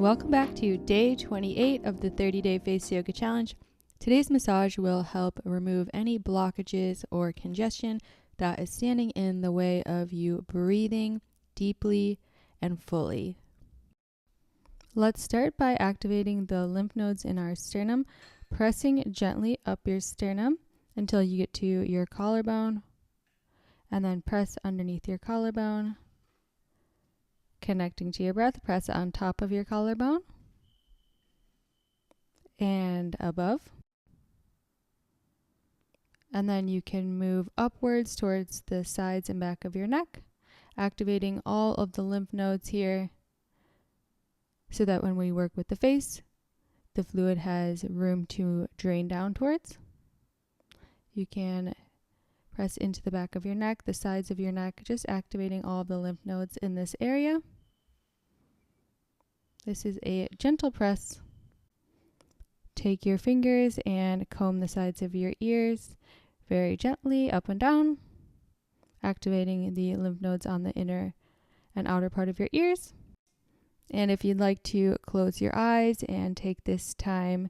Welcome back to day 28 of the 30-day face yoga challenge. Today's massage will help remove any blockages or congestion that is standing in the way of you breathing deeply and fully. Let's start by activating the lymph nodes in our sternum, pressing gently up your sternum until you get to your collarbone, and then press underneath your collarbone. Connecting to your breath, press on top of your collarbone and above. And then you can move upwards towards the sides and back of your neck, activating all of the lymph nodes here so that when we work with the face, the fluid has room to drain down towards. You can press into the back of your neck, the sides of your neck, just activating all of the lymph nodes in this area. This is a gentle press. Take your fingers and comb the sides of your ears very gently up and down, activating the lymph nodes on the inner and outer part of your ears. And if you'd like to close your eyes and take this time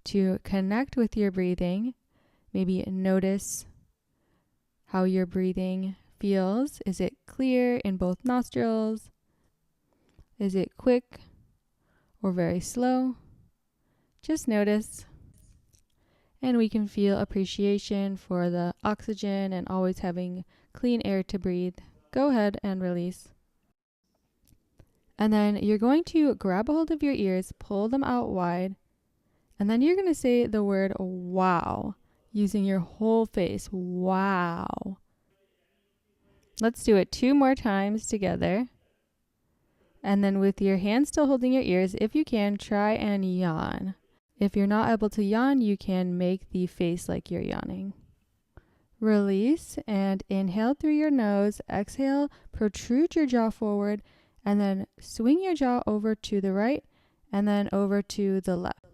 to connect with your breathing, maybe notice how your breathing feels. Is it clear in both nostrils? Is it quick or very slow? Just notice. And we can feel appreciation for the oxygen and always having clean air to breathe. Go ahead and release. And then you're going to grab a hold of your ears, pull them out wide, and then you're going to say the word wow using your whole face. Wow. Let's do it 2 more times together. And then with your hands still holding your ears, if you can, try and yawn. If you're not able to yawn, you can make the face like you're yawning. Release and inhale through your nose. Exhale, protrude your jaw forward, and then swing your jaw over to the right and then over to the left.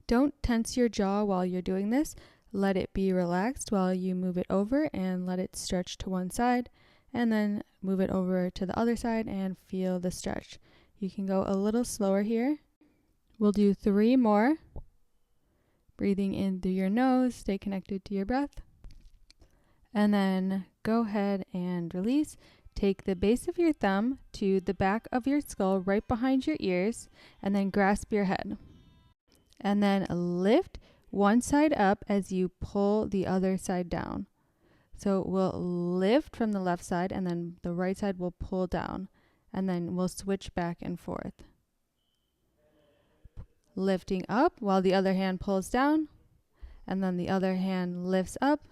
Don't tense your jaw while you're doing this. Let it be relaxed while you move it over and let it stretch to one side, and then move it over to the other side and feel the stretch. You can go a little slower here. We'll do 3 more. Breathing in through your nose, stay connected to your breath. And then go ahead and release. Take the base of your thumb to the back of your skull right behind your ears, and then grasp your head. And then lift one side up as you pull the other side down. So we'll lift from the left side, and then the right side will pull down, and then we'll switch back and forth. Lifting up while the other hand pulls down, and then the other hand lifts up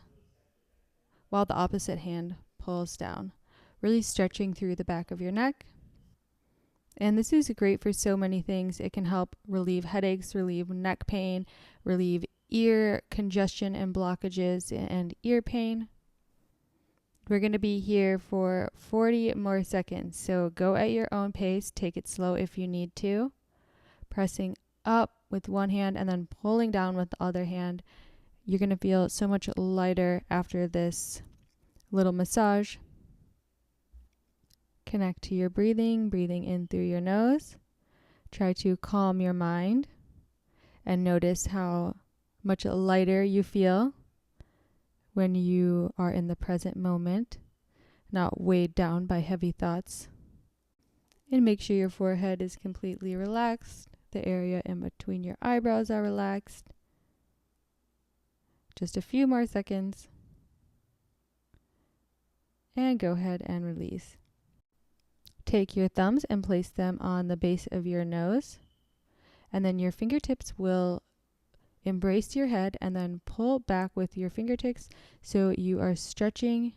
while the opposite hand pulls down. Really stretching through the back of your neck. And this is great for so many things. It can help relieve headaches, relieve neck pain, relieve ear congestion and blockages and ear pain. We're going to be here for 40 more seconds, so go at your own pace. Take it slow if you need to. Pressing up with one hand and then pulling down with the other hand. You're going to feel so much lighter after this little massage. Connect to your breathing, breathing in through your nose. Try to calm your mind and notice how much lighter you feel when you are in the present moment, not weighed down by heavy thoughts. And make sure your forehead is completely relaxed. The area in between your eyebrows are relaxed. Just a few more seconds. And go ahead and release. Take your thumbs and place them on the base of your nose. And then your fingertips will embrace your head and then pull back with your fingertips so you are stretching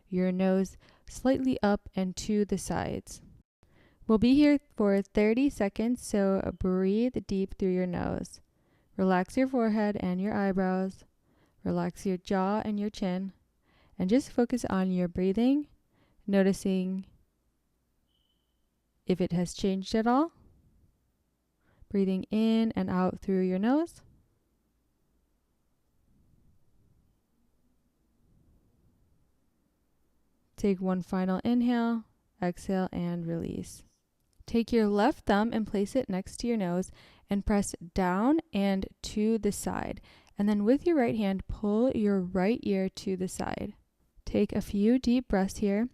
your nose slightly up and to the sides. We'll be here for 30 seconds, so breathe deep through your nose. Relax your forehead and your eyebrows. Relax your jaw and your chin. And just focus on your breathing, noticing if it has changed at all. Breathing in and out through your nose. Take one final inhale, exhale, and release. Take your left thumb and place it next to your nose and press down and to the side. And then with your right hand, pull your right ear to the side. Take a few deep breaths here,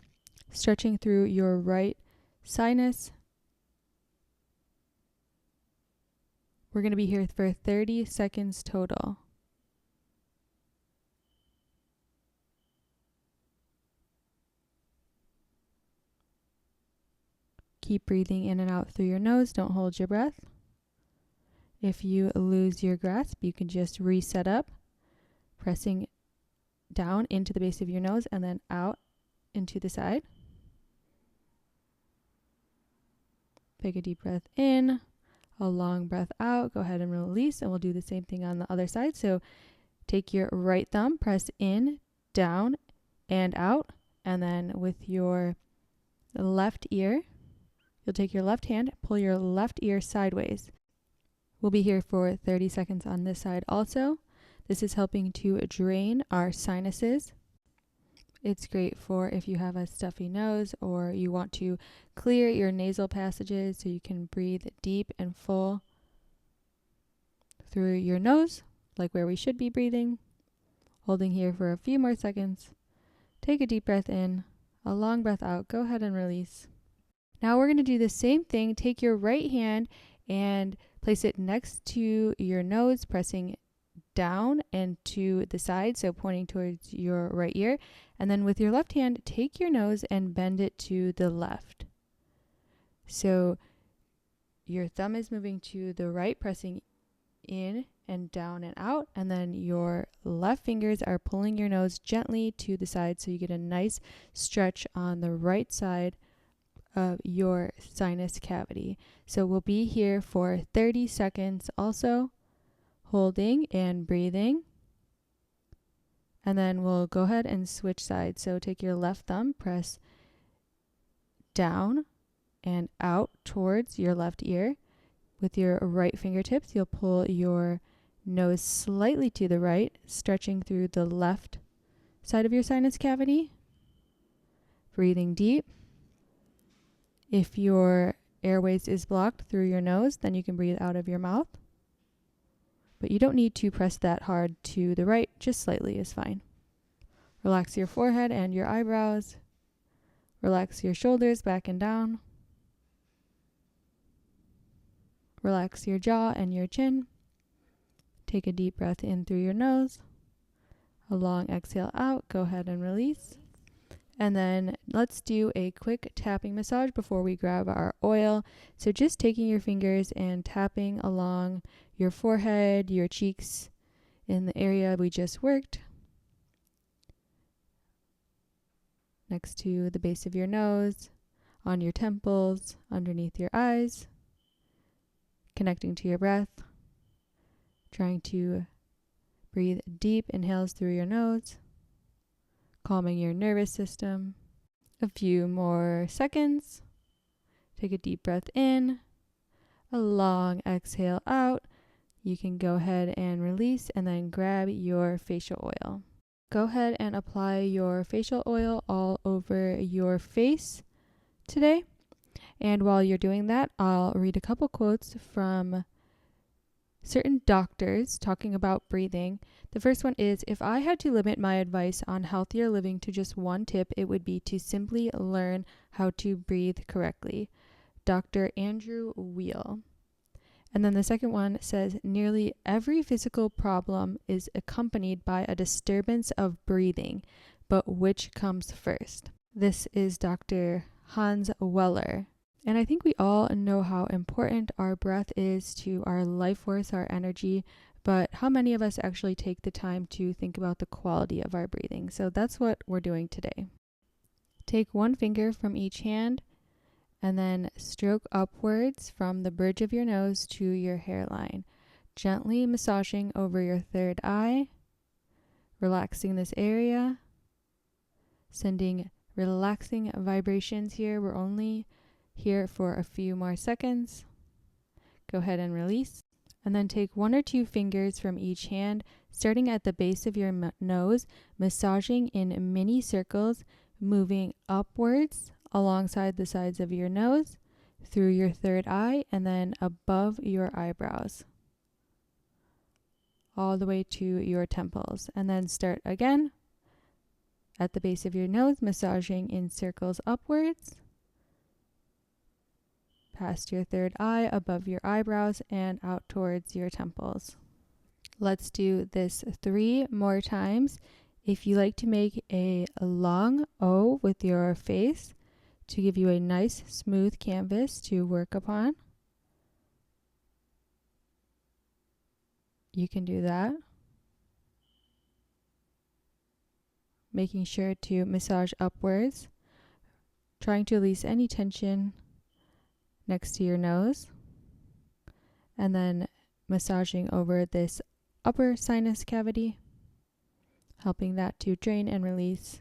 stretching through your right sinus. We're going to be here for 30 seconds total. Keep breathing in and out through your nose. Don't hold your breath. If you lose your grasp, you can just reset up, pressing down into the base of your nose and then out into the side. Take a deep breath in, a long breath out. Go ahead and release, and we'll do the same thing on the other side. So take your right thumb, press in, down, and out. And then with your left ear, you'll take your left hand, pull your left ear sideways. We'll be here for 30 seconds on this side also. This is helping to drain our sinuses. It's great for if you have a stuffy nose or you want to clear your nasal passages so you can breathe deep and full through your nose, like where we should be breathing. Holding here for a few more seconds. Take a deep breath in, a long breath out. Go ahead and release. Now we're going to do the same thing. Take your right hand and place it next to your nose, pressing down and to the side, so pointing towards your right ear. And then with your left hand, take your nose and bend it to the left. So your thumb is moving to the right, pressing in and down and out. And then your left fingers are pulling your nose gently to the side, so you get a nice stretch on the right side of your sinus cavity. So we'll be here for 30 seconds also, holding and breathing. And then we'll go ahead and switch sides. So take your left thumb, press down and out towards your left ear. With your right fingertips, you'll pull your nose slightly to the right, stretching through the left side of your sinus cavity. Breathing deep. If your airways is blocked through your nose, then you can breathe out of your mouth. But you don't need to press that hard to the right, just slightly is fine. Relax your forehead and your eyebrows. Relax your shoulders back and down. Relax your jaw and your chin. Take a deep breath in through your nose. A long exhale out. Go ahead and release. And then let's do a quick tapping massage before we grab our oil. So just taking your fingers and tapping along your forehead, your cheeks, in the area we just worked. Next to the base of your nose, on your temples, underneath your eyes. Connecting to your breath. Trying to breathe deep inhales through your nose. Calming your nervous system. A few more seconds. Take a deep breath in. A long exhale out. You can go ahead and release and then grab your facial oil. Go ahead and apply your facial oil all over your face today. And while you're doing that, I'll read a couple quotes from certain doctors talking about breathing. The first one is, if I had to limit my advice on healthier living to just one tip, it would be to simply learn how to breathe correctly. Dr. Andrew Weil. And then the second one says, nearly every physical problem is accompanied by a disturbance of breathing, but which comes first? This is Dr. Hans Weller. And I think we all know how important our breath is to our life force, our energy, but how many of us actually take the time to think about the quality of our breathing? So that's what we're doing today. Take one finger from each hand and then stroke upwards from the bridge of your nose to your hairline, gently massaging over your third eye, relaxing this area, sending relaxing vibrations here. We're only here for a few more seconds. Go ahead and release. And then take one or two fingers from each hand, starting at the base of your nose, massaging in mini circles, moving upwards alongside the sides of your nose, through your third eye and then above your eyebrows, all the way to your temples. And then start again at the base of your nose, massaging in circles upwards, past your third eye, above your eyebrows, and out towards your temples. Let's do this 3 more times. If you like to make a long O with your face to give you a nice smooth canvas to work upon, you can do that. Making sure to massage upwards, trying to release any tension next to your nose, and then massaging over this upper sinus cavity, helping that to drain and release.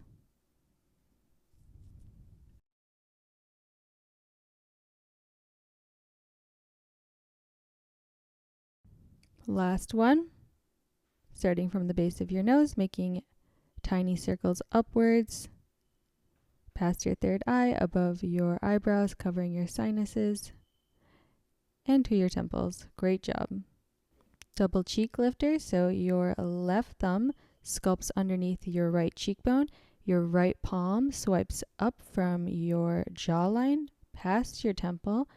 Last one, starting from the base of your nose, making tiny circles upwards, past your third eye, above your eyebrows, covering your sinuses, and to your temples. Great job. Double cheek lifter, so your left thumb sculpts underneath your right cheekbone, your right palm swipes up from your jawline past your temple,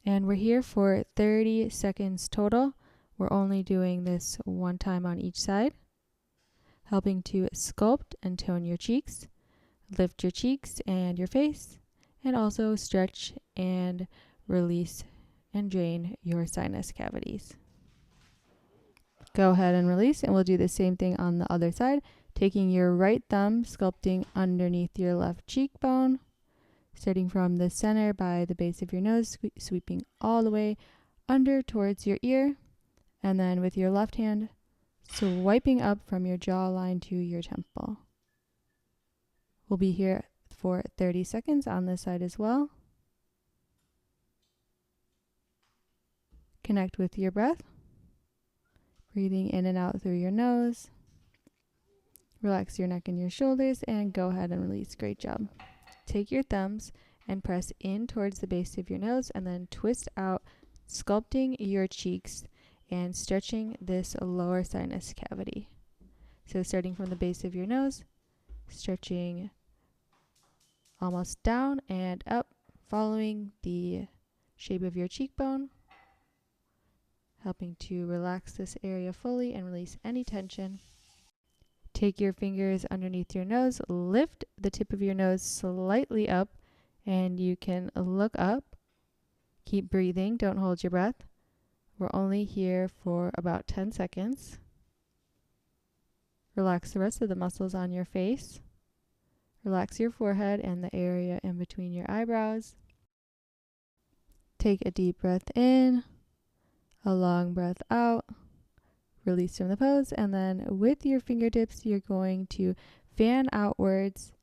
and we're here for 30 seconds total. We're only doing this one time on each side, helping to sculpt and tone your cheeks, lift your cheeks and your face, and also stretch and release and drain your sinus cavities. Go ahead and release, and we'll do the same thing on the other side, taking your right thumb, sculpting underneath your left cheekbone, starting from the center by the base of your nose, sweeping all the way under towards your ear, and then with your left hand, swiping up from your jawline to your temple. We'll be here for 30 seconds on this side as well. Connect with your breath, breathing in and out through your nose. Relax your neck and your shoulders, and go ahead and release. Great job. Take your thumbs and press in towards the base of your nose, and then twist out, sculpting your cheeks and stretching this lower sinus cavity. So starting from the base of your nose, stretching almost down and up, following the shape of your cheekbone, helping to relax this area fully and release any tension. Take your fingers underneath your nose, lift the tip of your nose slightly up, and you can look up. Keep breathing, don't hold your breath. We're only here for about 10 seconds. Relax the rest of the muscles on your face. Relax your forehead and the area in between your eyebrows. Take a deep breath in, a long breath out. Release from the pose, and then with your fingertips, you're going to fan outwards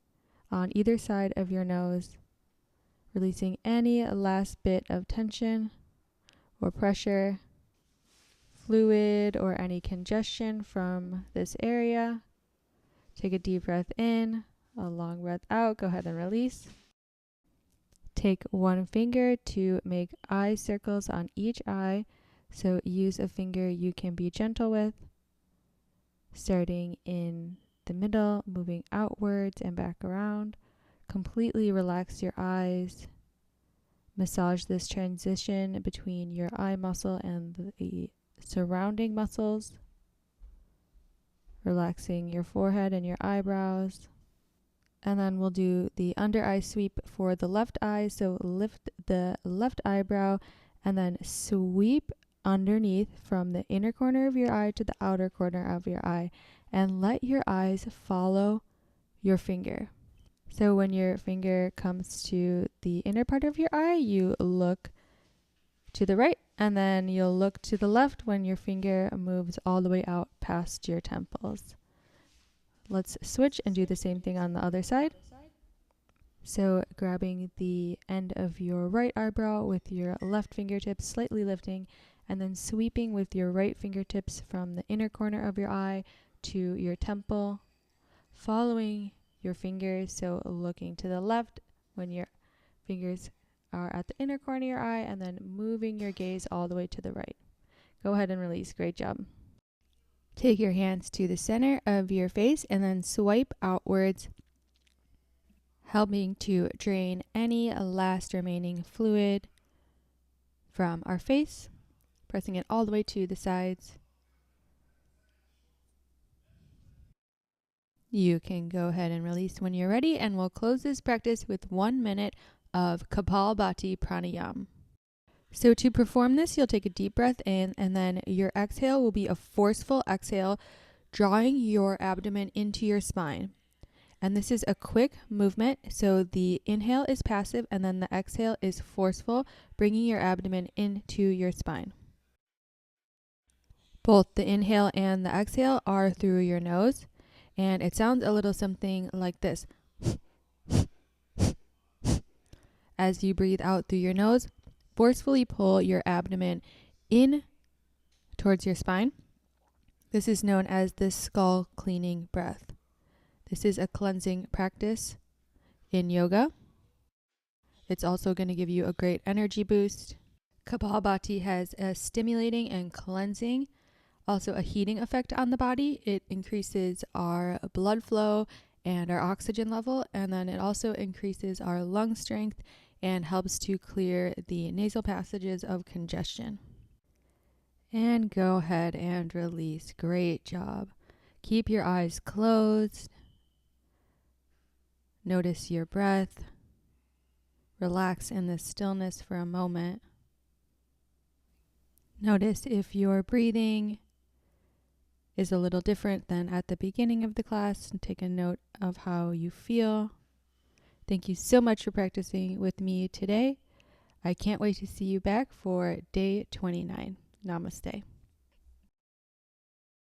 on either side of your nose, releasing any last bit of tension or pressure, fluid, or any congestion from this area. Take a deep breath in, a long breath out. Go ahead and release. Take one finger to make eye circles on each eye. So use a finger you can be gentle with, starting in the middle, moving outwards and back around. Completely relax your eyes. Massage this transition between your eye muscle and the surrounding muscles. Relaxing your forehead and your eyebrows. And then we'll do the under eye sweep for the left eye. So lift the left eyebrow and then sweep underneath from the inner corner of your eye to the outer corner of your eye, and let your eyes follow your finger. So when your finger comes to the inner part of your eye, you look to the right, and then you'll look to the left when your finger moves all the way out past your temples. Let's switch and do the same thing on the other side. So grabbing the end of your right eyebrow with your left fingertips, slightly lifting, and then sweeping with your right fingertips from the inner corner of your eye to your temple, following your fingers, so looking to the left when your fingers are at the inner corner of your eye, and then moving your gaze all the way to the right. Go ahead and release. Great job. Take your hands to the center of your face and then swipe outwards, helping to drain any last remaining fluid from our face, pressing it all the way to the sides. You can go ahead and release when you're ready, and we'll close this practice with 1 minute of KapalBhati Pranayama. So to perform this, you'll take a deep breath in, and then your exhale will be a forceful exhale, drawing your abdomen into your spine. And this is a quick movement, so the inhale is passive, and then the exhale is forceful, bringing your abdomen into your spine. Both the inhale and the exhale are through your nose, and it sounds a little something like this. As you breathe out through your nose, forcefully pull your abdomen in towards your spine. This is known as the skull cleaning breath. This is a cleansing practice in yoga. It's also going to give you a great energy boost. KapalBhati has a stimulating and cleansing, also a heating effect on the body. It increases our blood flow and our oxygen level, and then it also increases our lung strength and helps to clear the nasal passages of congestion. And go ahead and release. Great job. Keep your eyes closed. Notice your breath. Relax in the stillness for a moment. Notice if your breathing is a little different than at the beginning of the class, and take a note of how you feel. Thank you so much for practicing with me today. I can't wait to see you back for day 29. Namaste.